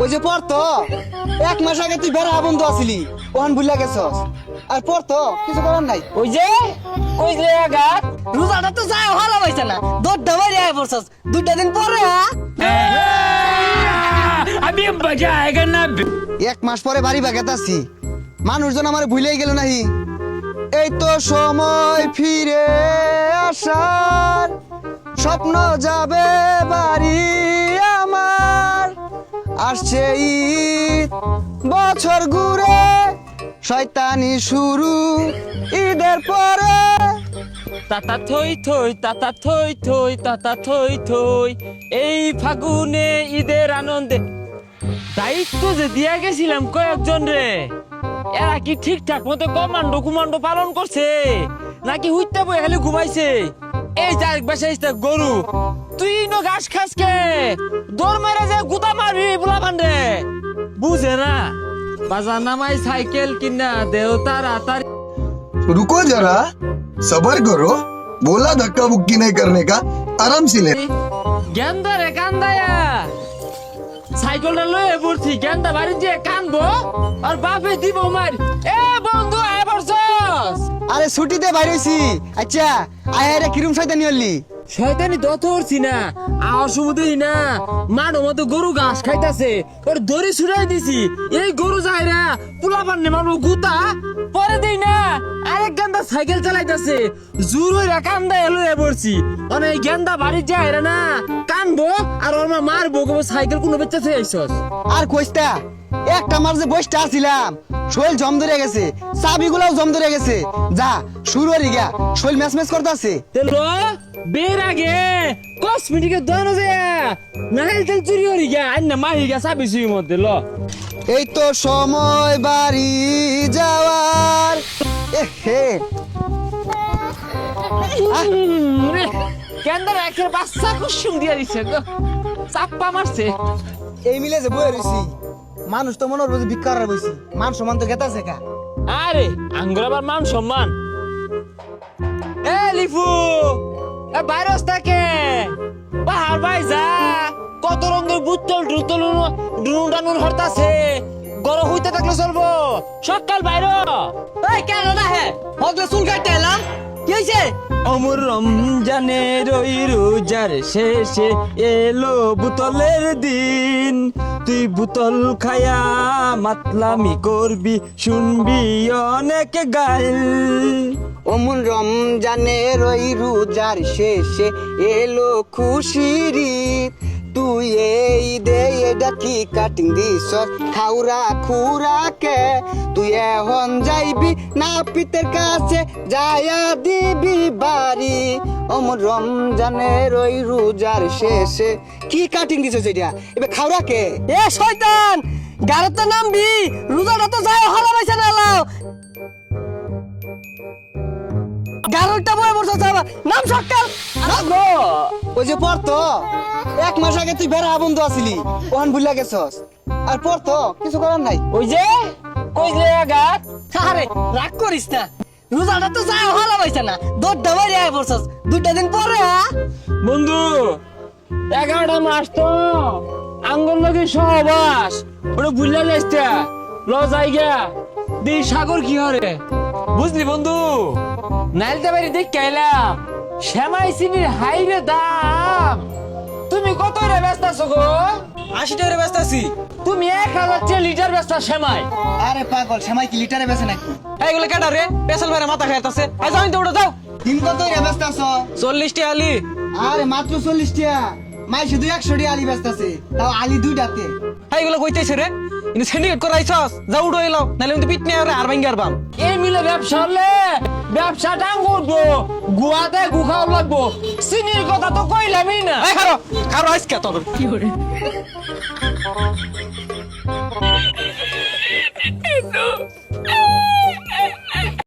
ওই যে পড়তো 1 মাস আগে তুই বেড়া বন্ধু আসিলি ওখান ভুলিয়া গেছস আর পড়তো কিছু করার নাই। ওই যে কইলে আগাত রোজাটা তো যায় ভালো হইছে না দৌড়টা মারি আয় পড়ছস 2টা দিন পরে अभी मजा आएगा ना। 1 মাস পরে বাড়ি বাগাতে আসি মানুষজন আমার ভুলেই গেল নাহি। এই তো সময় ফিরে আসার স্বপ্ন যাবে বাড়ি আমার আসছে ঈদ বছর ঘুরে শয়তানি শুরু ঈদের পরে। তাতা থই থই তাতা থই থই তাতা থই থই এই ফাগুনে ঈদের আনন্দে দায়িত্ব যে দিয়া গেছিলাম কয়েকজন রে এরা কি ঠিকঠাক মতো কমান্ডো পালন করছে নাকি হুইতে বই খালি ঘুমাইছে। এই যে আরেক বাসায় গরু তুই নো ঘাস খাস কে দৌড় মেরে যে গুতা মারবি বুলা বান্ডে বুঝে না বাজার নামাই সাইকেল কিনা দেও তাড়াতাড়ি। रुको जरा सबर करो बोला धक्का मुक्की नहीं करने का आराम से ले। গেন্দা রে কান্দায়া সাইকেলটা লয়ে পড়ছি গেন্দা বাড়ি দিয়ে কানবো আর বাপে দিব মার। এ বন্ধু আয় পড়ছস আরে ছুটিতে বাইরে হইছি। আচ্ছা আয়ারে কিরম শয়তানি হলি? শয়তানি দত হরছি না আর সমুদ্রই না মানো মতো গরু ঘাস খাইতাছে ওর দড়ি ছুড়াই দিছি এই গরু যায় না পুলা পান্নে মারবো গুতা পরে দেই না আরেক গেন্দা সাইকেল চালাইতাছে জোর হইরা কান্দা লয়ে পড়ছি মানে এই গেন্দা বাড়ি যায় না কানবো আর ওর মা মারবো গো সাইকেল কোনো বেচা থেকে আইছস। আর কইস্তা একটা মার যে বসটা আসিলাম শৈল জম ধরে গেছে চাবিগুলাও জম ধরে গেছে যা শুরু হয়ে গিয়া শৈল ম্যাচ ম্যাচ করতেছে। তেলো বের আগে কসমেটিকের দোকানে যায় নাইল তেল চুরি হয়ে গিয়া আইনা মারি গিয়া চাবি চুরির মধ্যে ল। এই তো সময় বাড়ি যাওয়ার হে কেন্দ্র একের বাচ্চা কুসুম দিয়া দিছে গো চাপ্পা মারছে। এই মিলে যে বয়ে রইছি মানুষ তো মনে হচ্ছে ভিক্ষার বইছি মান সমান তো গেতাছে কা। আরে আঙ্গুর আবার মান সম্মান। এ লিফু এ ভাইরাস থাকে বাহার ভাই যা কত রঙের বুতল টুতল ডুনুন ডানুন হরতাছে গরম হইতে থাকলে চলবো সকাল বাইরে। এই কেন না হে হগলে চুল কাটতে এলাম কি হইছে? অমর রমজানের ওই রোজার শেষে এলো বুতলের দিন তুই বুতল খায়া মাতলামি করবি শুনবি অনেক গাইল। অমন রমজানের ওই রোজার শেষে এলো খুশির ঈদ তুই এই দে এটা কি কাটিং দিস খাউরা খুরাকে তুই এখন যাইবি না পিতের কাছে যায়া দিবি বাড়ি। অমন রমজানের ওই রোজার শেষে কি কাটিং দিছ সেটা এবার খাউরাকে? এ শয়তান গাড়িতে নামবি রোজাটা তো যায় হলো হইছে না লাও গাড়িটা বয়ে বসে যাবা নাম সকাল। ওই যে পড়তো 1 মাস আগে তুই বেড়া বন্ধু আসিলি ওখান ভুলিয়া গেছস আর পড়তো কিছু করার নাই। ওই যে কইলে আগাত আরে রাগ করিস না রোজাটা তো যায় হলো হইছে না দৌড়টা মারি আয় পড়ছস 2টা দিন পরে বন্ধু 11টা মাস তো আঙ্গুল লগে সহবাস ওটা ভুলিয়া যাইছে ল যাইগা দি সাগর কি হরে বুঝলি বন্ধু নাইলতে বাড়ি দেখ কেলাম শ্যামাই চিনির হাইরে দাম তুমি কত রে ব্যস্ত আছো গো? 80 টাকা ব্যস্ত আছি। তুমি 1000 লিটার ব্যস্ত শ্যামাই। আরে পাগল সেমাই কি লিটারে বেচে নাকি? এইগুলো কেডা রে পেছাল মেরে মাথা খাইতাছে আই যাও তো উড়ে যাও। দিন কত রে ব্যস্ত আছো? 40 টি আলি। আরে মাত্র 40 টাকা মাই শুধু 100 টাকা আলি ব্যস্ত আছে তাও আলি 2টাতে। এইগুলো কইতেছে রে কিন্তু সিন্ডিকেট করাইছস যাও উড়ে এলো নালে কিন্তু পিট নিয়ে আর ভাঙ্গি আরবাম। এই মিলে ব্যবসা হলে ব্যবসা ডাঙ্গ উঠবো গুয়াতে গুখাও লাগবো সিনির কথা তো কইলামই না। এই খারো খারো আইস কে তোর কি করে